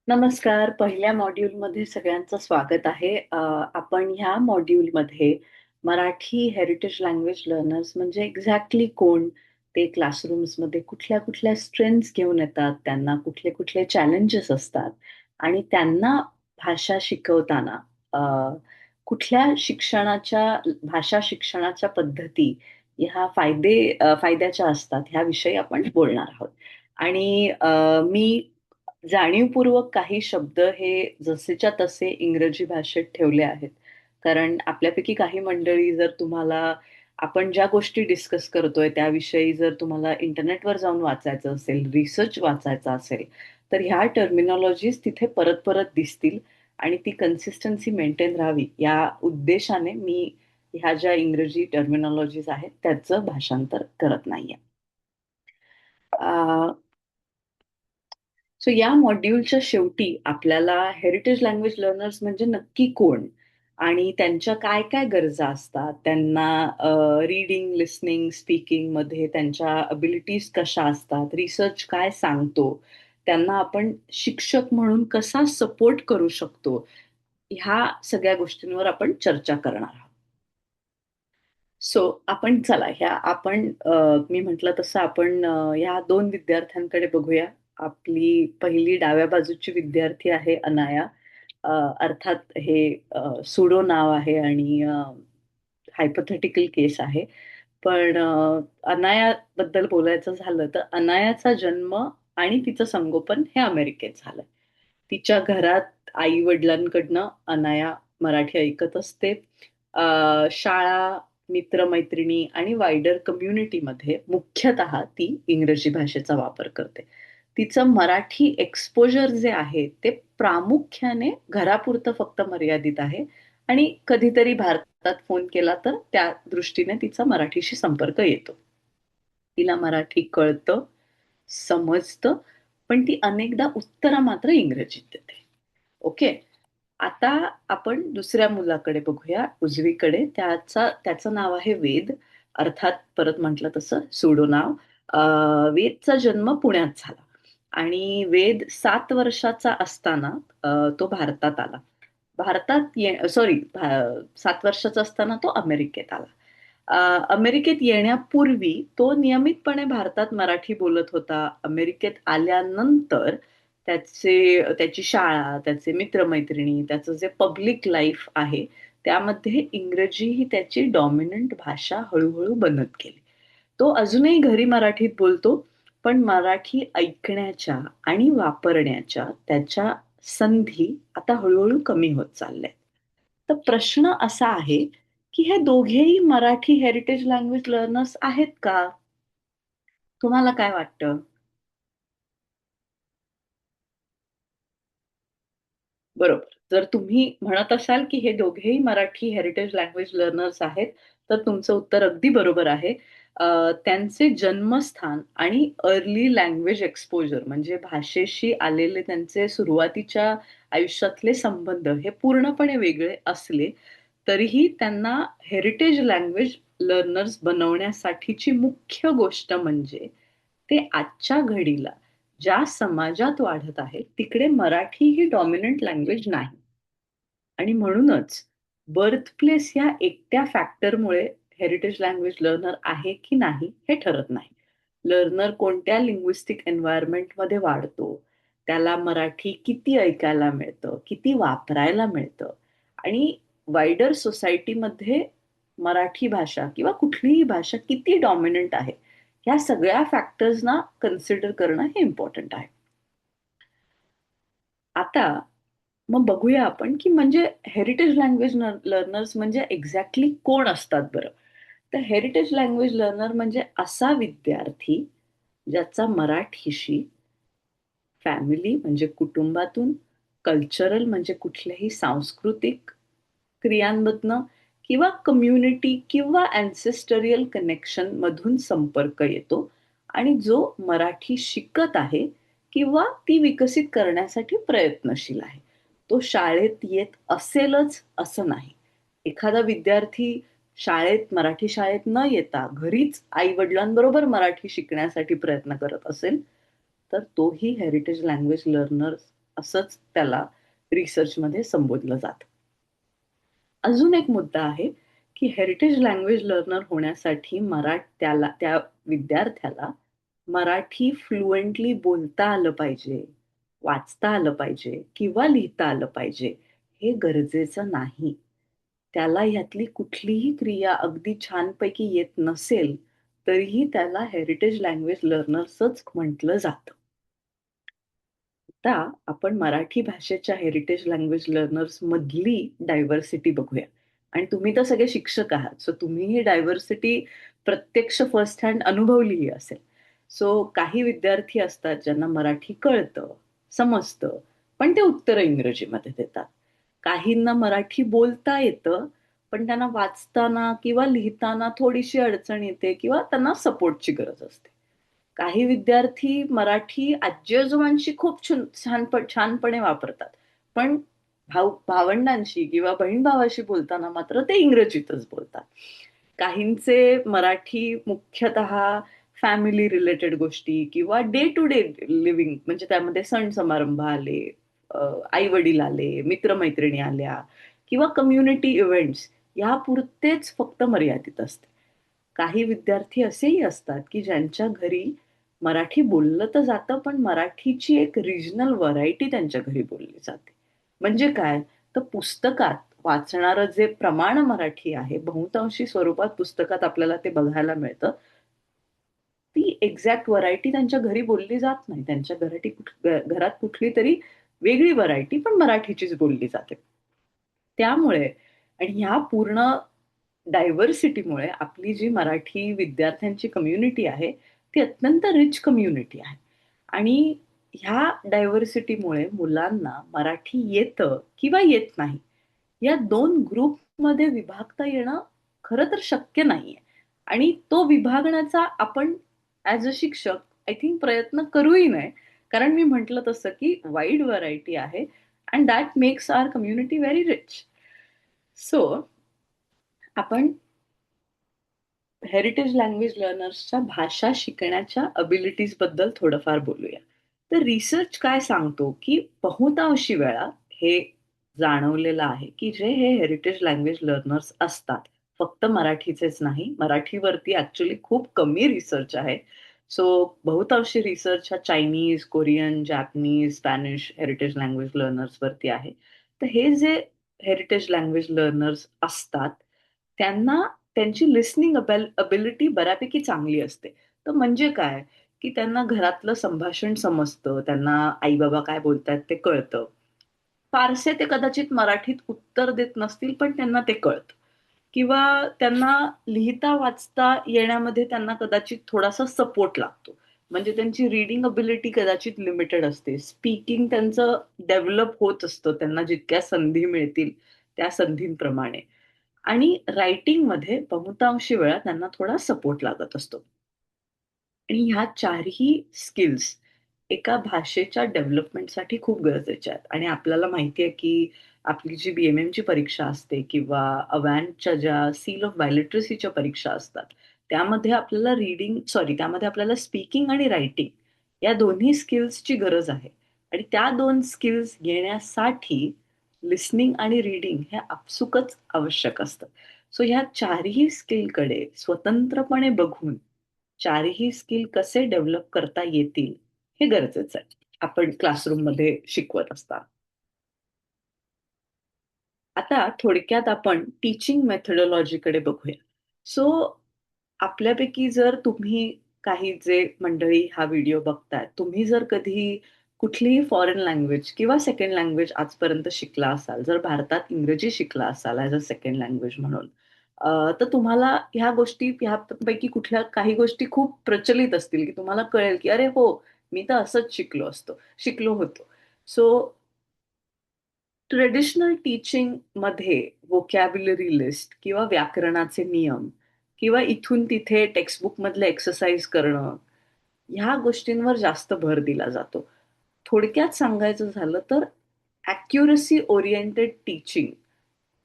नमस्कार. पहिल्या मॉड्यूलमध्ये सगळ्यांचं स्वागत आहे. आपण ह्या मॉड्यूलमध्ये मराठी हेरिटेज लँग्वेज लर्नर्स म्हणजे एक्झॅक्टली कोण? ते क्लासरूम्समध्ये कुठल्या-कुठल्या स्ट्रेंथ्स घेऊन येतात, त्यांना कुठले-कुठले चॅलेंजेस असतात आणि त्यांना भाषा शिकवताना अ, कुठल्या भाषा शिक्षणाच्या पद्धती ह्या फायद्याच्या असतात, ह्याविषयी आपण बोलणार आहोत. आणि मी जाणीवपूर्वक काही शब्द हे जसेच्या तसे इंग्रजी भाषेत ठेवले आहेत. कारण आपल्यापैकी काही मंडळी जर तुम्हाला आपण ज्या गोष्टी डिस्कस करतोय त्याविषयी जर तुम्हाला इंटरनेटवर जाऊन वाचायचं असेल, रिसर्च वाचायचा असेल, तर ह्या टर्मिनॉलॉजीज तिथे परत-परत दिसतील आणि ती कन्सिस्टन्सी मेंटेन राहावी या उद्देशाने मी ह्या ज्या इंग्रजी टर्मिनॉलॉजीज आहेत त्याचं भाषांतर करत नाहीये. सो या मॉड्यूलच्या शेवटी आपल्याला हेरिटेज लँग्वेज लर्नर्स म्हणजे नक्की कोण? आणि त्यांच्या काय-काय गरजा असतात? त्यांना रीडिंग, लिसनिंग, स्पीकिंगमध्ये त्यांच्या अबिलिटीज कशा असतात? रिसर्च काय सांगतो? त्यांना आपण शिक्षक म्हणून कसा सपोर्ट करू शकतो? ह्या सगळ्या गोष्टींवर आपण चर्चा करणार आहोत. सो आपण चला मी म्हटलं तसं आपण ह्या 2 विद्यार्थ्यांकडे बघूया. आपली पहिली डाव्या बाजूची विद्यार्थी आहे अनाया. अ, अर्थात हे सुडो नाव आहे आणि हायपोथेटिकल केस आहे. पण अनायाबद्दल बोलायचं झालं तर अनायाचा जन्म आणि तिचं संगोपन हे अमेरिकेत झालंय. तिच्या घरात आई-वडिलांकडनं अनाया मराठी ऐकत असते. शाळा, मित्र-मैत्रिणी आणि वायडर कम्युनिटीमध्ये मुख्यतः ती इंग्रजी भाषेचा वापर करते. तिचं मराठी एक्सपोजर जे आहे ते प्रामुख्याने घरापुरतं फक्त मर्यादित आहे आणि कधीतरी भारतात फोन केला तर त्या दृष्टीने तिचा मराठीशी संपर्क येतो. तिला मराठी कळतं, समजतं, पण ती अनेकदा उत्तरं मात्र इंग्रजीत देते. ओके. आता आपण दुसऱ्या मुलाकडे बघूया, उजवीकडे. त्याचं नाव आहे वेद. अर्थात परत म्हटलं तसं सुडो नाव. अ, वेदचा जन्म पुण्यात झाला आणि वेद 7 वर्षाचा असताना तो भारतात आला. भारतात ये सॉरी 7 वर्षाचा असताना तो अमेरिकेत आला. अमेरिकेत येण्यापूर्वी तो नियमितपणे भारतात मराठी बोलत होता. अमेरिकेत आल्यानंतर त्याची शाळा, त्याचे मित्र-मैत्रिणी, त्याचं जे पब्लिक लाईफ आहे, त्यामध्ये इंग्रजी ही त्याची डॉमिनंट भाषा हळू-हळू बनत गेली. तो अजूनही घरी मराठीत बोलतो, पण मराठी ऐकण्याच्या आणि वापरण्याच्या त्याच्या संधी आता हळू-हळू कमी होत चालल्यात. तर प्रश्न असा आहे, की हे दोघेही मराठी हेरिटेज लँग्वेज लर्नर्स आहेत का? तुम्हाला काय वाटतं? बरोबर. जर तुम्ही म्हणत असाल, की हे दोघेही मराठी हेरिटेज लँग्वेज लर्नर्स आहेत, तर तुमचं उत्तर अगदी बरोबर आहे. त्यांचे जन्मस्थान आणि अर्ली लँग्वेज एक्सपोजर म्हणजे भाषेशी आलेले त्यांचे सुरुवातीच्या आयुष्यातले संबंध हे पूर्णपणे वेगळे असले, तरीही त्यांना हेरिटेज लँग्वेज लर्नर्स बनवण्यासाठीची मुख्य गोष्ट म्हणजे ते आजच्या घडीला ज्या समाजात वाढत आहे, तिकडे मराठी ही डॉमिनंट लँग्वेज नाही. आणि म्हणूनच बर्थ प्लेस या एकट्या फॅक्टरमुळे हेरिटेज लँग्वेज लर्नर आहे की नाही हे ठरत नाही. लर्नर कोणत्या लिंग्विस्टिक एन्व्हायरमेंटमध्ये वाढतो, त्याला मराठी किती ऐकायला मिळतं, किती वापरायला मिळतं आणि वायडर सोसायटीमध्ये मराठी भाषा किंवा कुठलीही भाषा किती डॉमिनंट आहे, ह्या सगळ्या फॅक्टर्सना कन्सिडर करणं हे इम्पॉर्टंट आहे. आता मग बघूया आपण, की म्हणजे हेरिटेज लँग्वेज लर्नर्स म्हणजे एक्झॅक्टली कोण असतात बरं? तर हेरिटेज लँग्वेज लर्नर म्हणजे असा विद्यार्थी ज्याचा मराठीशी फॅमिली म्हणजे कुटुंबातून, कल्चरल म्हणजे कुठल्याही सांस्कृतिक क्रियांमधनं किंवा कम्युनिटी किंवा अँसेस्टरियल कनेक्शन मधून संपर्क येतो आणि जो मराठी शिकत आहे किंवा ती विकसित करण्यासाठी प्रयत्नशील आहे. तो शाळेत येत असेलच असं नाही. एखादा विद्यार्थी मराठी शाळेत न येता घरीच आई-वडिलांबरोबर मराठी शिकण्यासाठी प्रयत्न करत असेल, तर तोही हेरिटेज लँग्वेज लर्नर असंच त्याला रिसर्चमध्ये संबोधलं जातं. अजून एक मुद्दा आहे, की हेरिटेज लँग्वेज लर्नर होण्यासाठी त्या विद्यार्थ्याला मराठी फ्लुएंटली बोलता आलं पाहिजे, वाचता आलं पाहिजे किंवा लिहिता आलं पाहिजे, हे गरजेचं नाही. त्याला ह्यातली कुठलीही क्रिया अगदी छानपैकी येत नसेल, तरीही त्याला हेरिटेज लँग्वेज लर्नर्सच म्हटलं जातं. आता आपण मराठी भाषेच्या हेरिटेज लँग्वेज लर्नर्स मधली डायव्हर्सिटी बघूया. आणि तुम्ही तर सगळे शिक्षक आहात, सो तुम्ही ही डायव्हर्सिटी प्रत्यक्ष फर्स्ट हँड अनुभवलीही असेल. सो काही विद्यार्थी असतात ज्यांना मराठी कळतं, समजतं, पण ते उत्तरं इंग्रजीमध्ये देतात. काहींना मराठी बोलता येतं, पण त्यांना वाचताना किंवा लिहिताना थोडीशी अडचण येते किंवा त्यांना सपोर्टची गरज असते. काही विद्यार्थी मराठी आजी-आजोबांशी खूप छानपणे वापरतात. पण भावंडांशी किंवा बहीण-भावाशी बोलताना मात्र ते इंग्रजीतच बोलतात. काहींचे मराठी मुख्यतः फॅमिली रिलेटेड गोष्टी किंवा डे टू डे लिव्हिंग म्हणजे त्यामध्ये सण समारंभ आले, आई-वडील आले, मित्र-मैत्रिणी आल्या किंवा कम्युनिटी इव्हेंट्स ह्यापुरतेच फक्त मर्यादित असते. काही विद्यार्थी असेही असतात, की ज्यांच्या घरी मराठी बोललं तर जातं, पण मराठीची एक रिजनल व्हरायटी त्यांच्या घरी बोलली जाते. म्हणजे काय? तर पुस्तकात वाचणारं जे प्रमाण मराठी आहे, बहुतांशी स्वरूपात पुस्तकात आपल्याला ते बघायला मिळतं. ती एक्झॅक्ट व्हरायटी त्यांच्या घरी बोलली जात नाही. त्यांच्या घरात कुठली तरी वेगळी व्हरायटी पण मराठीचीच बोलली जाते. त्यामुळे आणि ह्या पूर्ण डायव्हर्सिटीमुळे आपली जी मराठी विद्यार्थ्यांची कम्युनिटी आहे, ती अत्यंत रिच कम्युनिटी आहे. आणि ह्या डायव्हर्सिटीमुळे मुलांना मराठी येतं किंवा येत नाही, या 2 ग्रुपमध्ये विभागता येणं खरं तर शक्य नाहीये. आणि तो विभागण्याचा आपण ॲज अ शिक्षक आय थिंक प्रयत्न करूही नये. कारण मी म्हटलं तसं, की वाईड व्हरायटी आहे and that makes our community very rich. So आपण हेरिटेज लँग्वेज लर्नर्सच्या भाषा शिकण्याच्या अबिलिटीज बद्दल थोडंफार बोलूया. तर रिसर्च काय सांगतो, की बहुतांशी वेळा हे जाणवलेलं आहे, की जे हे हेरिटेज लँग्वेज लर्नर्स असतात, फक्त मराठीचेच नाही, मराठीवरती ॲक्चुअली खूप कमी रिसर्च आहे. सो बहुतांशी रिसर्च हा Chinese, Korean, Japanese, Spanish heritage language लर्नर्सवरती आहे. तर हे जे हेरिटेज लँग्वेज लर्नर्स असतात, त्यांना त्यांची लिसनिंग अबिलिटी बऱ्यापैकी चांगली असते. तर म्हणजे काय, की त्यांना घरातलं संभाषण समजतं, त्यांना आई-बाबा काय बोलतायत ते कळतं. फारसे ते कदाचित मराठीत उत्तर देत नसतील, पण त्यांना ते कळतं. किंवा त्यांना लिहिता वाचता येण्यामध्ये त्यांना कदाचित थोडासा सपोर्ट लागतो. म्हणजे त्यांची रीडिंग अबिलिटी कदाचित लिमिटेड असते. स्पीकिंग त्यांचं डेव्हलप होत असतं त्यांना जितक्या संधी मिळतील त्या संधींप्रमाणे. आणि रायटिंगमध्ये बहुतांशी वेळा त्यांना थोडा सपोर्ट लागत असतो. आणि ह्या चारही स्किल्स एका भाषेच्या डेव्हलपमेंटसाठी खूप गरजेच्या आहेत. आणि आपल्याला माहिती आहे, की आपली जी बी-एम-एमची परीक्षा असते किंवा अवॅनच्या ज्या सील ऑफ बायलिटरसीच्या परीक्षा असतात, त्यामध्ये आपल्याला स्पीकिंग आणि रायटिंग या दोन्ही स्किल्सची गरज आहे. आणि त्या 2 स्किल्स घेण्यासाठी लिसनिंग आणि रीडिंग हे आपसुकच आवश्यक असतं. सो ह्या चारही स्किलकडे स्वतंत्रपणे बघून चारही स्किल कसे डेव्हलप करता येतील हे गरजेचं आहे. आपण क्लासरूममध्ये शिकवत असता. आता थोडक्यात आपण टीचिंग मेथोडॉलॉजीकडे बघूया. सो आपल्यापैकी जर तुम्ही काही जे मंडळी हा व्हिडिओ बघताय, तुम्ही जर कधी कुठलीही फॉरेन लँग्वेज किंवा सेकंड लँग्वेज आजपर्यंत शिकला असाल, जर भारतात इंग्रजी शिकला असाल ॲज अ सेकंड लँग्वेज म्हणून, तर तुम्हाला ह्या गोष्टी ह्यापैकी कुठल्या काही गोष्टी खूप प्रचलित असतील, की तुम्हाला कळेल, की "अरे हो, मी तर असंच शिकलो होतो." सो ट्रेडिशनल टीचिंगमध्ये व्होकॅब्युलरी लिस्ट किंवा व्याकरणाचे नियम किंवा इथून तिथे टेक्स्टबुकमधलं एक्सरसाइज करणं, ह्या गोष्टींवर जास्त भर दिला जातो. थोडक्यात सांगायचं झालं तर ॲक्युरसी ओरिएंटेड टीचिंग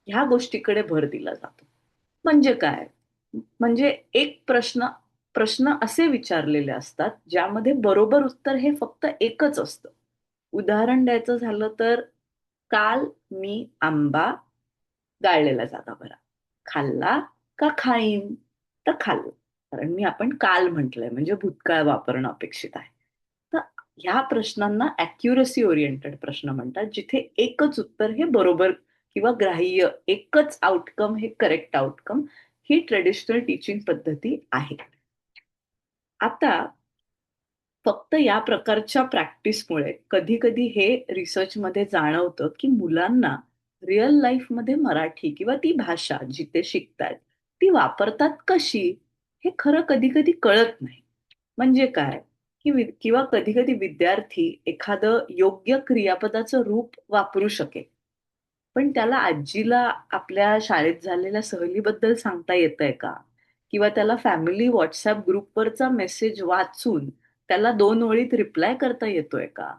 ह्या गोष्टीकडे भर दिला जातो. म्हणजे काय? म्हणजे एक प्रश्न प्रश्न असे विचारलेले असतात, ज्यामध्ये बरोबर उत्तर हे फक्त एकच असतं. उदाहरण द्यायचं झालं तर, काल मी आंबा गाळलेला जाता बरा. खाल्ला का खाईन? तर खाल्लं. कारण आपण काल म्हटलंय म्हणजे भूतकाळ वापरणं अपेक्षित आहे. तर ह्या प्रश्नांना अॅक्युरसी ओरिएंटेड प्रश्न म्हणतात, जिथे एकच उत्तर हे बरोबर किंवा ग्राह्य, एकच आउटकम हे करेक्ट आउटकम, ही ट्रेडिशनल टीचिंग पद्धती आहे. आता फक्त या प्रकारच्या प्रॅक्टिसमुळे कधी कधी हे रिसर्चमध्ये जाणवतं की मुलांना रिअल लाईफमध्ये मराठी किंवा ती भाषा जिथे शिकतायत ती वापरतात कशी, हे खरं कधी कधी कळत नाही. म्हणजे काय की किंवा कधी कधी विद्यार्थी एखादं योग्य क्रियापदाचं रूप वापरू शकेल, पण त्याला आजीला आपल्या शाळेत झालेल्या सहलीबद्दल सांगता येतंय का? किंवा त्याला फॅमिली व्हॉट्सअप ग्रुपवरचा मेसेज वाचून त्याला 2 ओळीत रिप्लाय करता येतोय का?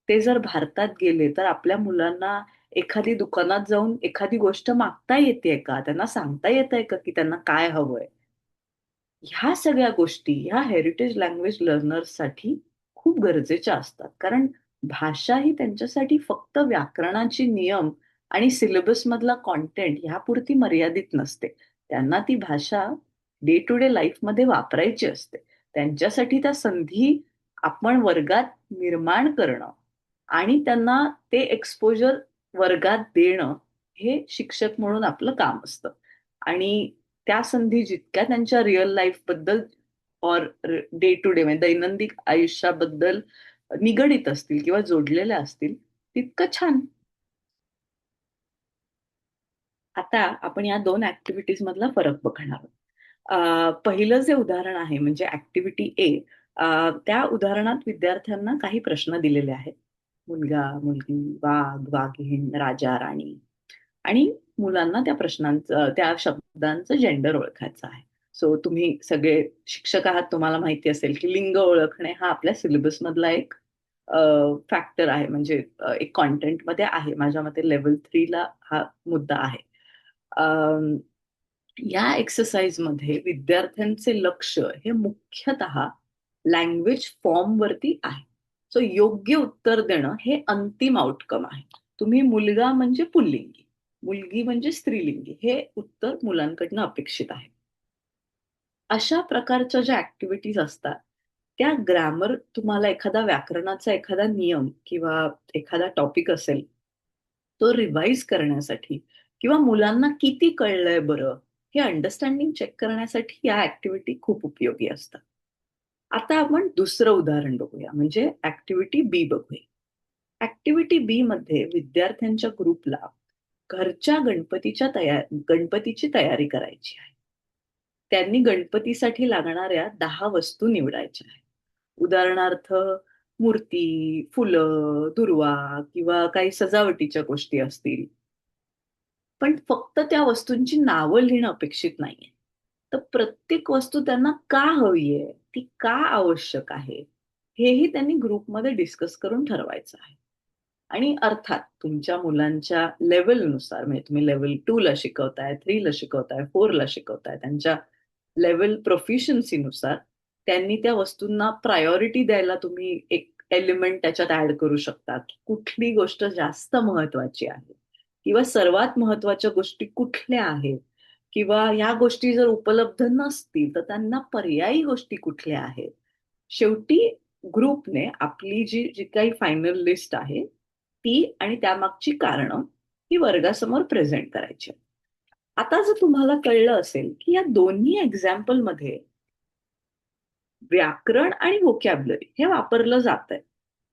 ते जर भारतात गेले तर आपल्या मुलांना एखादी दुकानात जाऊन एखादी गोष्ट मागता येतेय का? त्यांना सांगता येतंय का की त्यांना काय हवंय? ह्या सगळ्या गोष्टी ह्या हेरिटेज लँग्वेज लर्नर्ससाठी खूप गरजेच्या असतात. कारण भाषा ही त्यांच्यासाठी फक्त व्याकरणाचे नियम आणि सिलेबस मधला कॉन्टेंट ह्यापुरती मर्यादित नसते. त्यांना ती भाषा डे टू डे लाईफमध्ये वापरायची असते. त्यांच्यासाठी त्या संधी आपण वर्गात निर्माण करणं आणि त्यांना ते एक्सपोजर वर्गात देणं, हे शिक्षक म्हणून आपलं काम असतं. आणि त्या संधी जितक्या त्यांच्या रिअल लाईफ बद्दल और डे टू डे म्हणजे दैनंदिन आयुष्याबद्दल निगडित असतील किंवा जोडलेल्या असतील, तितकं छान. आता आपण या 2 ऍक्टिव्हिटीज मधला फरक बघणार आहोत. पहिलं जे उदाहरण आहे म्हणजे ऍक्टिव्हिटी ए, त्या उदाहरणात विद्यार्थ्यांना काही प्रश्न दिलेले आहेत. मुलगा, मुलगी, वाघ, वाघीण, राजा, राणी, आणि मुलांना त्या प्रश्नांचं, त्या शब्दांचं जेंडर ओळखायचं आहे. सो तुम्ही सगळे शिक्षक आहात, तुम्हाला माहिती असेल की लिंग ओळखणे हा आपल्या सिलेबस मधला एक फॅक्टर आहे, म्हणजे एक कॉन्टेंटमध्ये आहे. माझ्या मते लेव्हल 3 ला हा मुद्दा आहे. अम, या एक्सरसाइजमध्ये विद्यार्थ्यांचे लक्ष हे मुख्यतः लँग्वेज फॉर्म वरती आहे. सो योग्य उत्तर देणं हे अंतिम आउटकम आहे. तुम्ही मुलगा म्हणजे पुल्लिंगी, मुलगी म्हणजे स्त्रीलिंगी, हे उत्तर मुलांकडनं अपेक्षित आहे. अशा प्रकारच्या ज्या ऍक्टिव्हिटीज असतात त्या ग्रामर, तुम्हाला एखादा व्याकरणाचा एखादा नियम किंवा एखादा टॉपिक असेल तो रिवाइज करण्यासाठी किंवा मुलांना किती कळलंय बरं हे अंडरस्टँडिंग चेक करण्यासाठी या ऍक्टिव्हिटी खूप उपयोगी असतात. आता आपण दुसरं उदाहरण बघूया, म्हणजे ऍक्टिव्हिटी बी बघूया. ऍक्टिव्हिटी बी मध्ये विद्यार्थ्यांच्या ग्रुपला घरच्या गणपतीची तयारी करायची आहे. त्यांनी गणपतीसाठी लागणाऱ्या 10 वस्तू निवडायच्या आहेत. उदाहरणार्थ मूर्ती, फुलं, दुर्वा किंवा काही सजावटीच्या गोष्टी असतील. पण फक्त त्या वस्तूंची नावं लिहिणं अपेक्षित नाहीये. तर प्रत्येक वस्तू त्यांना का हवीये, ती का आवश्यक आहे, हेही त्यांनी ग्रुपमध्ये डिस्कस करून ठरवायचं आहे. आणि अर्थात तुमच्या मुलांच्या लेव्हलनुसार, म्हणजे तुम्ही लेव्हल 2 ला शिकवताय, 3 ला शिकवताय, 4 ला शिकवताय, त्यांच्या लेव्हल प्रोफिशियन्सीनुसार त्यांनी त्या वस्तूंना प्रायोरिटी द्यायला तुम्ही एक एलिमेंट त्याच्यात ऍड करू शकता, की कुठली गोष्ट जास्त महत्वाची आहे किंवा सर्वात महत्वाच्या गोष्टी कुठल्या आहेत, किंवा ह्या गोष्टी जर उपलब्ध नसतील तर त्यांना पर्यायी गोष्टी कुठल्या आहेत. शेवटी ग्रुपने आपली जी जी काही फायनल लिस्ट आहे ती आणि त्यामागची कारणं ही वर्गासमोर प्रेझेंट करायची. आता जर तुम्हाला कळलं असेल की या दोन्ही एक्झाम्पल मध्ये व्याकरण आणि व्होकॅब्लरी हे वापरलं जात आहे.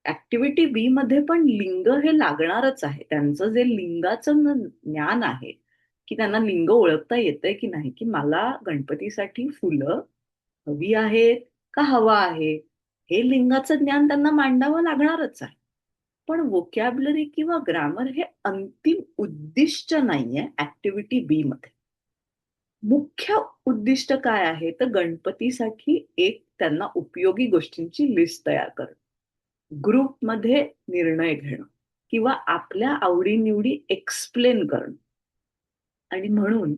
ऍक्टिव्हिटी बी मध्ये पण लिंग हे लागणारच आहे. त्यांचं जे लिंगाचं ज्ञान आहे, की त्यांना लिंग ओळखता येतंय की नाही, की मला गणपतीसाठी फुलं हवी आहेत का हवा आहे, हे लिंगाचं ज्ञान त्यांना मांडावं लागणारच आहे. पण व्होकॅब्लरी किंवा ग्रामर हे अंतिम उद्दिष्ट नाहीये ऍक्टिव्हिटी बी मध्ये. मुख्य उद्दिष्ट काय आहे, तर गणपतीसाठी एक त्यांना उपयोगी गोष्टींची लिस्ट तयार करणं, ग्रुपमध्ये निर्णय घेणं किंवा आपल्या आवडीनिवडी एक्सप्लेन करणं. आणि म्हणून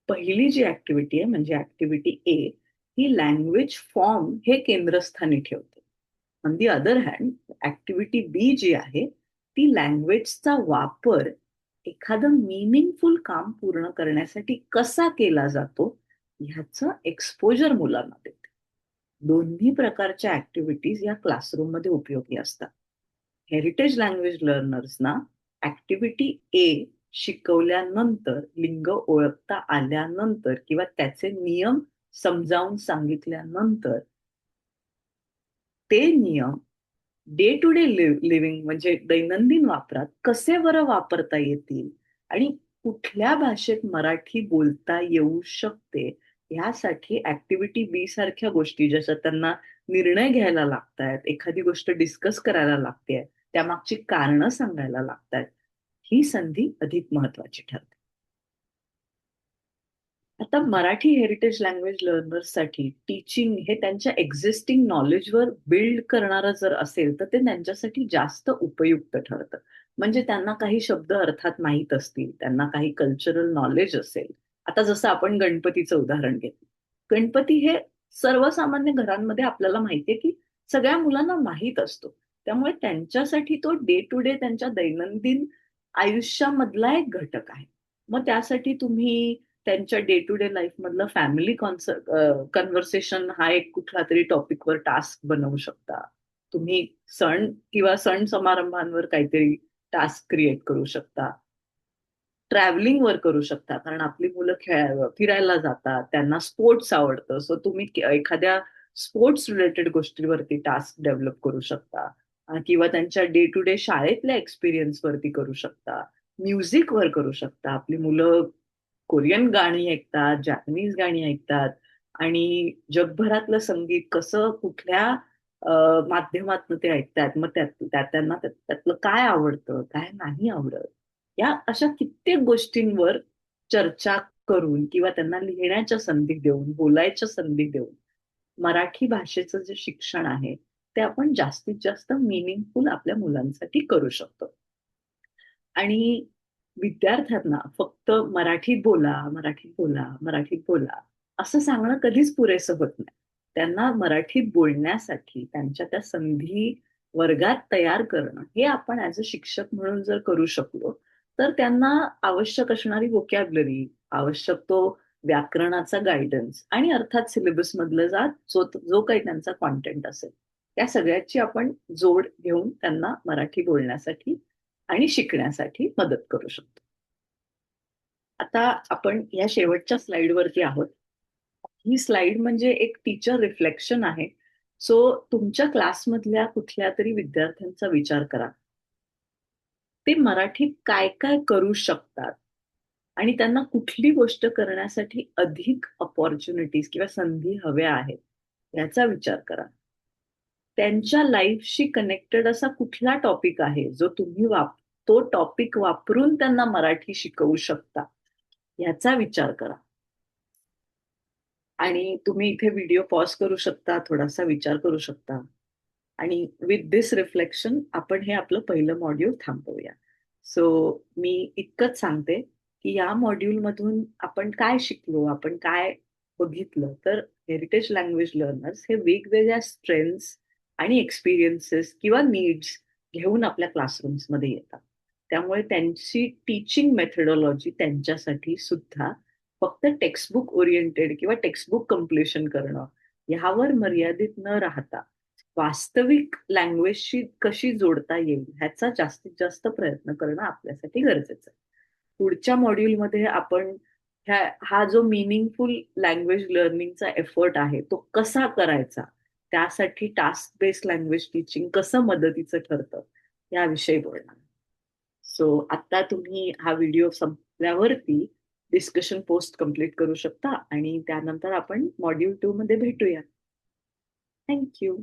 पहिली जी ऍक्टिव्हिटी आहे म्हणजे ऍक्टिव्हिटी ए, ही लँग्वेज फॉर्म हे केंद्रस्थानी ठेवते. On the other hand, activity B जी आहे ती लँग्वेजचा वापर एखादं मिनिंगफुल काम पूर्ण करण्यासाठी कसा केला जातो ह्याचं एक्सपोजर मुलांना देते. दोन्ही प्रकारच्या ऍक्टिव्हिटीज या क्लासरूम मध्ये उपयोगी असतात. हेरिटेज लँग्वेज लर्नर्सना ऍक्टिव्हिटी ए शिकवल्यानंतर, लिंग ओळखता आल्यानंतर किंवा त्याचे नियम समजावून सांगितल्यानंतर ते नियम डे टू डे लिव्हिंग म्हणजे दैनंदिन वापरात कसे बरं वापरता येतील आणि कुठल्या भाषेत मराठी बोलता येऊ शकते यासाठी ऍक्टिव्हिटी बी सारख्या गोष्टी जशा त्यांना निर्णय घ्यायला लागतायत, एखादी गोष्ट डिस्कस करायला लागते, त्यामागची कारणं सांगायला लागतात, ही संधी अधिक महत्वाची ठरते. आता मराठी हेरिटेज लँग्वेज लर्नर्ससाठी टीचिंग हे त्यांच्या एक्झिस्टिंग नॉलेजवर बिल्ड करणारं जर असेल तर ते त्यांच्यासाठी जास्त उपयुक्त ठरतं. म्हणजे त्यांना काही शब्द अर्थात माहीत असतील, त्यांना काही कल्चरल नॉलेज असेल. आता जसं आपण गणपतीचं उदाहरण घेतलं, गणपती हे सर्वसामान्य घरांमध्ये आपल्याला माहितीये की सगळ्या मुलांना माहीत असतो. त्यामुळे त्यांच्यासाठी तो डे टू डे त्यांच्या दैनंदिन आयुष्यामधला एक घटक आहे. मग त्यासाठी तुम्ही त्यांच्या डे टू डे लाईफ मधलं फॅमिली कन्व्हर्सेशन हा एक कुठला तरी टॉपिकवर टास्क बनवू शकता. तुम्ही सण किंवा सण समारंभांवर काहीतरी टास्क क्रिएट करू शकता. ट्रॅव्हलिंग वर करू शकता, कारण आपली मुलं फिरायला जातात, त्यांना स्पोर्ट्स आवडतं, सो तुम्ही एखाद्या स्पोर्ट्स रिलेटेड गोष्टीवरती टास्क डेव्हलप करू शकता. किंवा त्यांच्या डे टू डे शाळेतल्या एक्सपिरियन्स वरती करू शकता, म्युझिक वर करू शकता. आपली मुलं कोरियन गाणी ऐकतात, जॅपनीज गाणी ऐकतात आणि जगभरातलं संगीत कसं कुठल्या माध्यमातून ते ऐकतात, मग त्यांना त्यातलं काय आवडतं, काय नाही आवडत, या अशा कित्येक गोष्टींवर चर्चा करून किंवा त्यांना लिहिण्याच्या संधी देऊन, बोलायच्या संधी देऊन मराठी भाषेचं जे शिक्षण आहे ते आपण जास्तीत जास्त मिनिंगफुल आपल्या मुलांसाठी करू शकतो. आणि विद्यार्थ्यांना फक्त मराठीत बोला, मराठीत बोला, मराठीत बोला असं सांगणं कधीच पुरेसं होत नाही. त्यांना मराठीत बोलण्यासाठी त्यांच्या त्या संधी वर्गात तयार करणं हे आपण ऍज अ शिक्षक म्हणून जर करू शकलो तर त्यांना आवश्यक असणारी व्होकॅब्लरी, आवश्यक तो व्याकरणाचा गायडन्स आणि अर्थात सिलेबस मधलं जो काही त्यांचा कॉन्टेंट असेल त्या सगळ्याची आपण जोड घेऊन त्यांना मराठी बोलण्यासाठी आणि शिकण्यासाठी मदत करू शकतो. आता आपण या शेवटच्या स्लाइडवरती आहोत. ही स्लाइड म्हणजे एक टीचर रिफ्लेक्शन आहे. सो तुमच्या क्लासमधल्या कुठल्या तरी विद्यार्थ्यांचा विचार करा. ते मराठीत काय काय करू शकतात आणि त्यांना कुठली गोष्ट करण्यासाठी अधिक अपॉर्च्युनिटीज किंवा संधी हव्या आहेत याचा विचार करा. त्यांच्या लाईफशी कनेक्टेड असा कुठला टॉपिक आहे जो तुम्ही तो टॉपिक वापरून त्यांना मराठी शिकवू शकता याचा विचार करा. आणि तुम्ही इथे व्हिडिओ पॉज करू शकता, थोडासा विचार करू शकता आणि विथ दिस रिफ्लेक्शन आपण हे आपलं पहिलं मॉड्यूल थांबवूया. सो मी इतकंच सांगते की या मॉड्यूलमधून आपण काय शिकलो, आपण काय बघितलं, तर हेरिटेज लँग्वेज लर्नर्स हे वेगवेगळ्या स्ट्रेंथ्स आणि एक्सपिरियन्सेस किंवा नीड्स घेऊन आपल्या क्लासरूम्समध्ये येतात. त्यामुळे त्यांची टीचिंग मेथडॉलॉजी त्यांच्यासाठी सुद्धा फक्त टेक्स्टबुक ओरिएंटेड किंवा टेक्स्टबुक कम्प्लिशन करणं ह्यावर मर्यादित न राहता वास्तविक लँग्वेजशी कशी जोडता येईल ह्याचा जास्तीत जास्त प्रयत्न करणं आपल्यासाठी गरजेचं आहे. पुढच्या मॉड्यूलमध्ये आपण हा जो मिनिंगफुल लँग्वेज लर्निंगचा एफर्ट आहे तो कसा करायचा, त्यासाठी टास्क बेस्ड लँग्वेज टीचिंग कसं मदतीचं ठरतं याविषयी बोलणार. सो आता तुम्ही हा व्हिडिओ संपल्यावरती डिस्कशन पोस्ट कम्प्लीट करू शकता आणि त्यानंतर आपण मॉड्यूल 2 मध्ये भेटूया. थँक्यू.